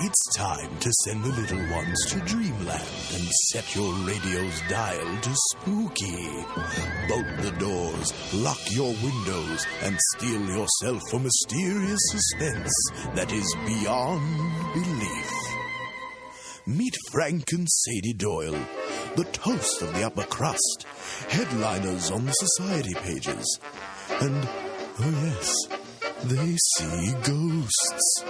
It's time to send the little ones to dreamland and set your radio's dial to spooky. Bolt the doors, lock your windows, and steel yourself for mysterious suspense that is beyond belief. Meet Frank and Sadie Doyle, the toast of the upper crust, headliners on the society pages. And, oh yes, they see ghosts.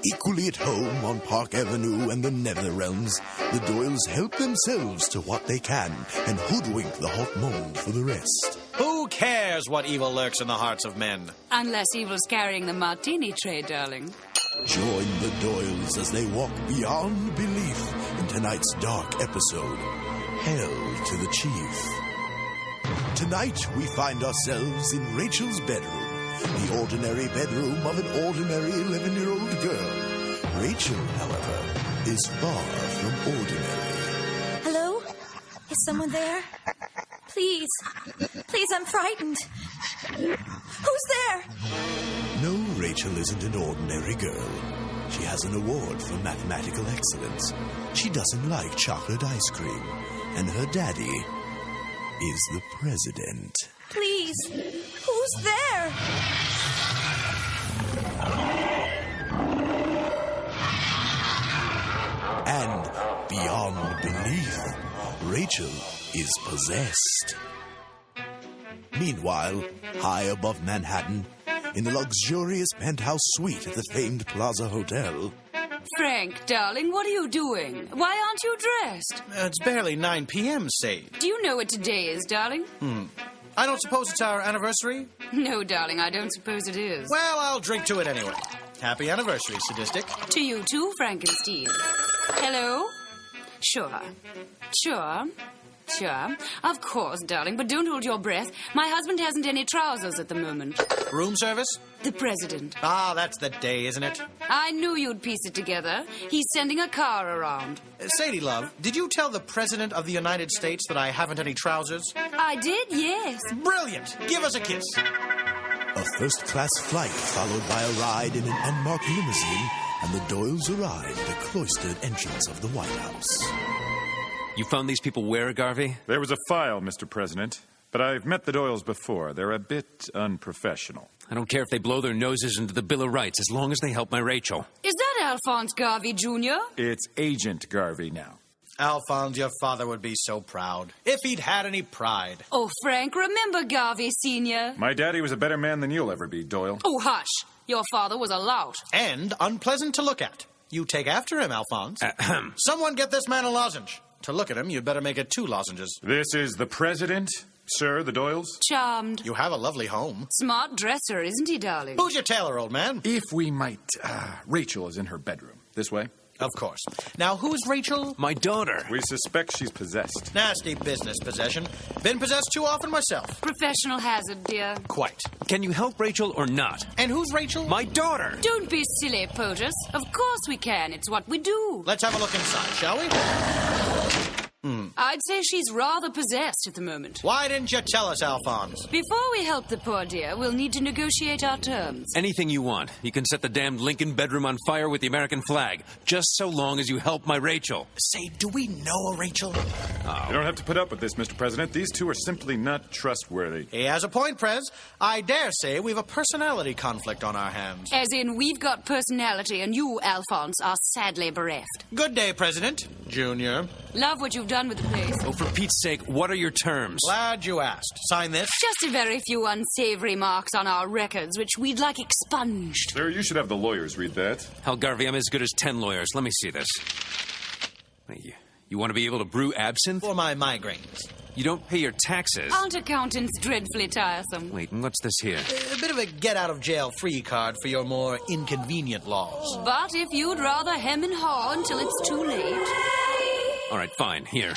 Equally at home on Park Avenue and the Nether Realms, the Doyles help themselves to what they can and hoodwink the hot mold for the rest. Who cares what evil lurks in the hearts of men? Unless evil's carrying the martini tray, darling. Join the Doyles as they walk beyond belief in tonight's dark episode, Hell to the Chief. Tonight we find ourselves in Rachel's bedroom. The ordinary bedroom of an ordinary 11-year-old girl. Rachel, however, is far from ordinary. Hello? Is someone there? Please. Please, I'm frightened. Who's there? No, Rachel isn't an ordinary girl. She has an award for mathematical excellence. She doesn't like chocolate ice cream. And her daddy is the president. Please. Who's there? And beyond belief, Rachel is possessed. Meanwhile, high above Manhattan, in the luxurious penthouse suite at the famed Plaza Hotel. Frank, darling, what are you doing? Why aren't you dressed? It's barely 9 p.m., Sadie. Do you know what today is, darling? I don't suppose it's our anniversary? No, darling, I don't suppose it is. Well, I'll drink to it anyway. Happy anniversary, sadistic. To you too, Frankenstein. Hello? Sure. Of course, darling, but don't hold your breath. My husband hasn't any trousers at the moment. Room service? The president. Ah, that's the day, isn't it? I knew you'd piece it together. He's sending a car around. Sadie, love, did you tell the President of the United States that I haven't any trousers? I did, yes. Brilliant! Give us a kiss. A first-class flight followed by a ride in an unmarked limousine, and the Doyles arrive at the cloistered entrance of the White House. You found these people where, Garvey? There was a file, Mr. President. But I've met the Doyles before. They're a bit unprofessional. I don't care if they blow their noses into the Bill of Rights, as long as they help my Rachel. Is that Alphonse Garvey, Jr.? It's Agent Garvey now. Alphonse, your father would be so proud. If he'd had any pride. Oh, Frank, remember Garvey, Sr.? My daddy was a better man than you'll ever be, Doyle. Oh, hush. Your father was a lout. And unpleasant to look at. You take after him, Alphonse. Someone get this man a lozenge. To look at him, you'd better make it 2 lozenges. This is the President, sir, the Doyles. Charmed. You have a lovely home. Smart dresser, isn't he, darling? Who's your tailor, old man? If we might, Rachel is in her bedroom. This way. Of course. Now, who's Rachel? My daughter. We suspect she's possessed. Nasty business possession. Been possessed too often myself. Professional hazard, dear. Quite. Can you help Rachel or not? And who's Rachel? My daughter. Don't be silly, POTUS. Of course we can. It's what we do. Let's have a look inside, shall we? I'd say she's rather possessed at the moment. Why didn't you tell us, Alphonse? Before we help the poor dear, we'll need to negotiate our terms. Anything you want. You can set the damned Lincoln bedroom on fire with the American flag, just so long as you help my Rachel. Say, do we know a Rachel? You don't have to put up with this, Mr. President. These two are simply not trustworthy. He has a point, Prez. I dare say we've a personality conflict on our hands. As in, we've got personality, and you, Alphonse, are sadly bereft. Good day, President. Junior. Love what you've done with the place. Oh, for Pete's sake, what are your terms? Glad you asked. Sign this. Just a very few unsavory marks on our records, which we'd like expunged. Sir, you should have the lawyers read that. Hell, Garvey, I'm as good as 10 lawyers. Let me see this. Wait, you want to be able to brew absinthe? For my migraines. You don't pay your taxes. Aren't accountants dreadfully tiresome? Wait, and what's this here? A bit of a get-out-of-jail-free card for your more inconvenient laws. But if you'd rather hem and haw until it's too late... All right, fine. Here.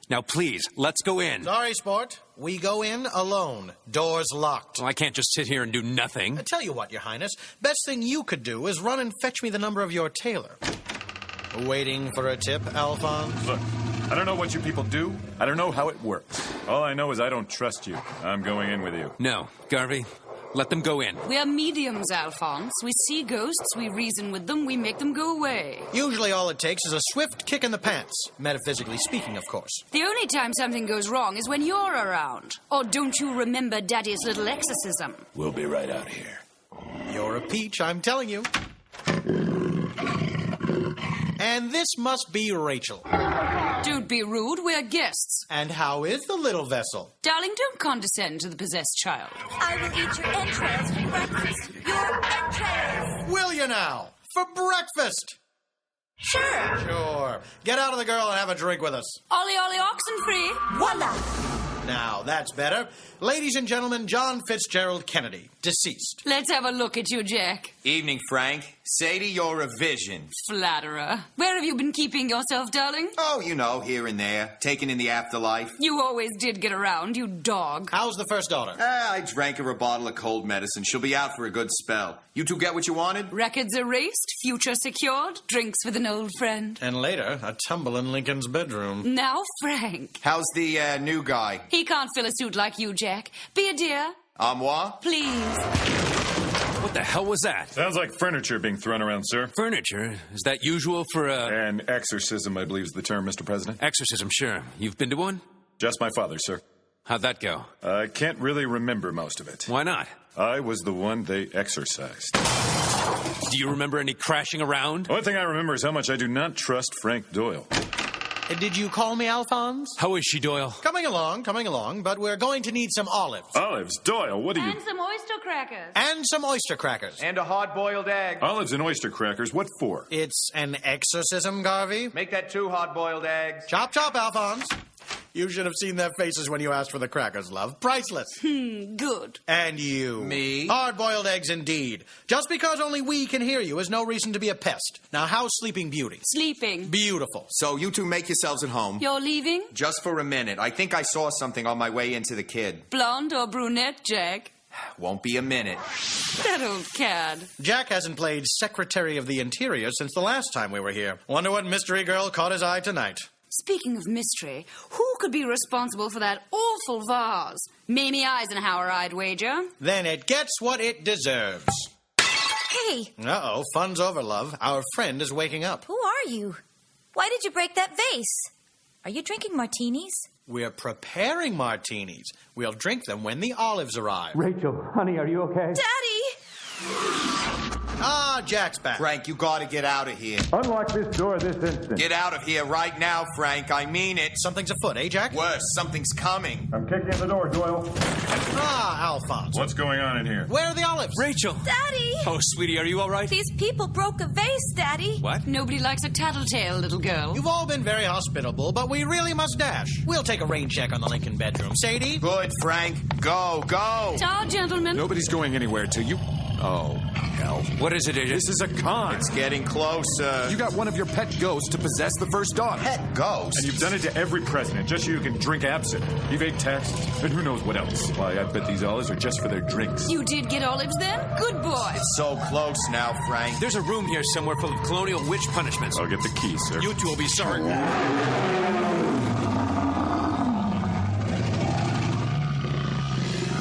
Now, please, let's go in. Sorry, sport. We go in alone. Doors locked. Well, I can't just sit here and do nothing. I tell you what, Your Highness. Best thing you could do is run and fetch me the number of your tailor. Waiting for a tip, Alphonse? Look, I don't know what you people do. I don't know how it works. All I know is I don't trust you. I'm going in with you. No, Garvey, Let them go in. We're mediums, Alphonse. We see ghosts, we reason with them, we make them go away. Usually all it takes is a swift kick in the pants. Metaphysically speaking, of course. The only time something goes wrong is when you're around. Or don't you remember Daddy's little exorcism? We'll be right out here. You're a peach, I'm telling you. And this must be Rachel. Don't be rude, we're guests. And how is the little vessel? Darling, don't condescend to the possessed child. I will eat your entrails for breakfast. Your entrails. Will you now? For breakfast? Sure. Sure. Get out of the girl and have a drink with us. Ollie, Ollie, oxen free. Voila. Now, that's better. Ladies and gentlemen, John Fitzgerald Kennedy, deceased. Let's have a look at you, Jack. Evening, Frank. Sadie, you're a vision. Flatterer. Where have you been keeping yourself, darling? Oh, you know, here and there. Taken in the afterlife. You always did get around, you dog. How's the first daughter? I drank her a bottle of cold medicine. She'll be out for a good spell. You two get what you wanted? Records erased, future secured, drinks with an old friend. And later, a tumble in Lincoln's bedroom. Now, Frank. How's the new guy? He can't fill a suit like you, Jack. Be a dear. Au revoir? Please. What the hell was that? Sounds like furniture being thrown around, sir. Furniture? Is that usual for a... An exorcism, I believe is the term, Mr. President. Exorcism, sure. You've been to one? Just my father, sir. How'd that go? I can't really remember most of it. Why not? I was the one they exorcised. Do you remember any crashing around? One thing I remember is how much I do not trust Frank Doyle. Did you call me Alphonse? How is she, Doyle? Coming along, but we're going to need some olives. Olives? Doyle, what are you... And some oyster crackers. And some oyster crackers. And a hard-boiled egg. Olives and oyster crackers, what for? It's an exorcism, Garvey. Make that 2 hard-boiled eggs. Chop, chop, Alphonse. You should have seen their faces when you asked for the crackers, love. Priceless. Good. And you. Me? Hard-boiled eggs, indeed. Just because only we can hear you is no reason to be a pest. Now, how's Sleeping Beauty? Sleeping. Beautiful. So you two make yourselves at home. You're leaving? Just for a minute. I think I saw something on my way into the kid. Blonde or brunette, Jack? Won't be a minute. That old cad. Jack hasn't played Secretary of the Interior since the last time we were here. Wonder what mystery girl caught his eye tonight. Speaking of mystery, who could be responsible for that awful vase? Mamie Eisenhower, I'd wager. Then it gets what it deserves. Hey, Uh-oh, fun's over, love. Our friend is waking up. who are you? Why did you break that vase? Are you drinking martinis? We're preparing martinis. We'll drink them when the olives arrive. Rachel, honey, are you okay? Daddy! Ah, Jack's back. Frank, you gotta get out of here. Unlock this door this instant. Get out of here right now, Frank. I mean it. Something's afoot, eh, Jack? Worse, something's coming. I'm kicking in the door, Doyle. Ah, Alphonse. What's going on in here? Where are the olives? Rachel! Daddy! Oh, sweetie, are you all right? These people broke a vase, Daddy. What? Nobody likes a tattletale, little girl. You've all been very hospitable, but we really must dash. We'll take a rain check on the Lincoln bedroom. Sadie? Good, Frank. Go, go. Ta, gentlemen. Nobody's going anywhere till you... Oh, hell. What is it, Agent? This is a con. It's getting closer. You got one of your pet ghosts to possess the first daughter. Pet ghost. And you've done it to every president, just so you can drink absinthe, evade taxes, and who knows what else. Why, I bet these olives are just for their drinks. You did get olives then? Good boy. It's so close now, Frank. There's a room here somewhere full of colonial witch punishments. I'll get the key, sir. You two will be sorry.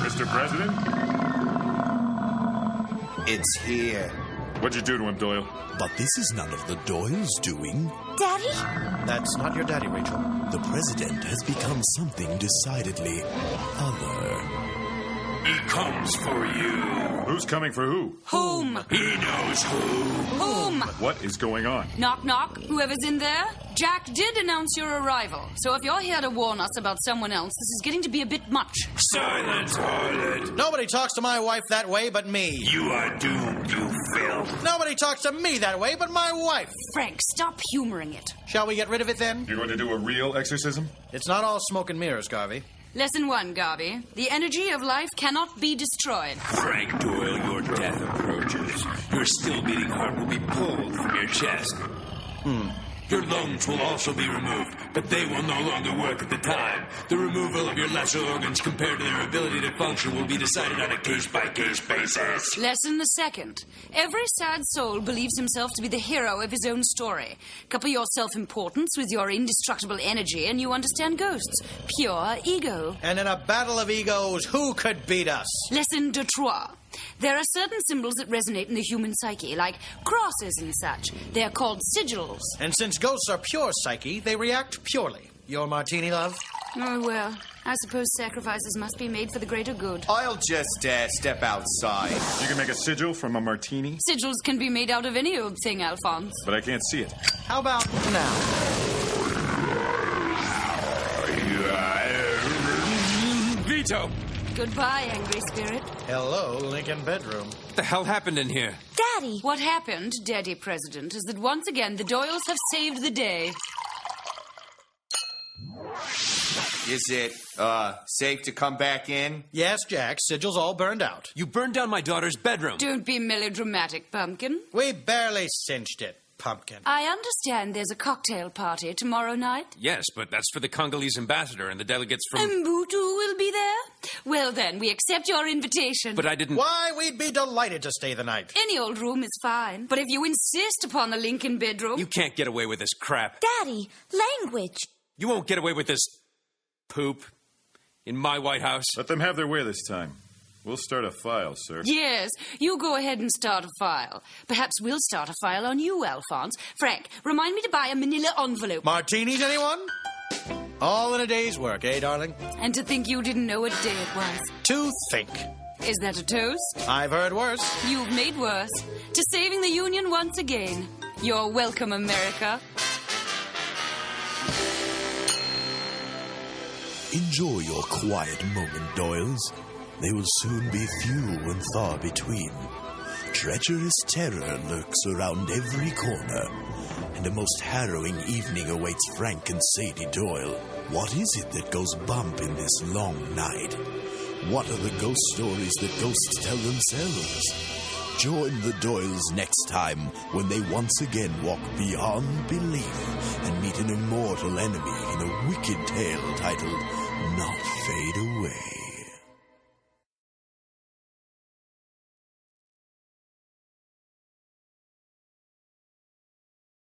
Mr. President? It's here. What'd you do to him, Doyle? But this is none of the Doyle's doing. Daddy? That's not your daddy, Rachel. The president has become something decidedly other. He comes for you. Who's coming for who? Home. He knows who. Home. What is going on? Knock, knock. Whoever's in there? Jack did announce your arrival. So if you're here to warn us about someone else, this is getting to be a bit much. Silence, harlot. Nobody talks to my wife that way but me. You are doomed, you filth. Nobody talks to me that way but my wife. Frank, stop humoring it. Shall we get rid of it then? You're going to do a real exorcism? It's not all smoke and mirrors, Garvey. Lesson 1, Garvey. The energy of life cannot be destroyed. Frank Doyle, your death approaches. Your still beating heart will be pulled from your chest. Your lungs will also be removed, but they will no longer work at the time. The removal of your lesser organs compared to their ability to function will be decided on a case-by-case basis. Lesson the second. Every sad soul believes himself to be the hero of his own story. Couple your self-importance with your indestructible energy and you understand ghosts. Pure ego. And in a battle of egos, who could beat us? Lesson de trois. There are certain symbols that resonate in the human psyche, like crosses and such. They're called sigils. And since ghosts are pure psyche, they react purely. Your martini, love? Oh, well, I suppose sacrifices must be made for the greater good. I'll just step outside. You can make a sigil from a martini, Sigils can be made out of any old thing, Alphonse. but I can't see it. How about now? Veto! Goodbye, angry spirit. Hello, Lincoln bedroom. What the hell happened in here? Daddy! What happened, Daddy President, is that once again the Doyles have saved the day. Is it, safe to come back in? Yes, Jack, sigils all burned out. You burned down my daughter's bedroom. Don't be melodramatic, Pumpkin. We barely cinched it, Pumpkin. I understand there's a cocktail party tomorrow night. Yes, but that's for the Congolese ambassador and the delegates from... Mbutu will be there? Well then, we accept your invitation. But I didn't... Why, we'd be delighted to stay the night. Any old room is fine. But if you insist upon the Lincoln bedroom... You can't get away with this crap. Daddy! Language! You won't get away with this... poop. In my White House. Let them have their way this time. We'll start a file, sir. Yes, you go ahead and start a file. Perhaps we'll start a file on you, Alphonse. Frank, remind me to buy a manila envelope. Martinis, anyone? All in a day's work, eh, darling? And to think you didn't know what day it was. To think. Is that a toast? I've heard worse. You've made worse. To saving the Union once again. You're welcome, America. Enjoy your quiet moment, Doyles. They will soon be few and far between. Treacherous terror lurks around every corner, and a most harrowing evening awaits Frank and Sadie Doyle. What is it that goes bump in this long night? What are the ghost stories that ghosts tell themselves? Join the Doyles next time when they once again walk beyond belief and meet an immortal enemy in a wicked tale titled Not Fade Away.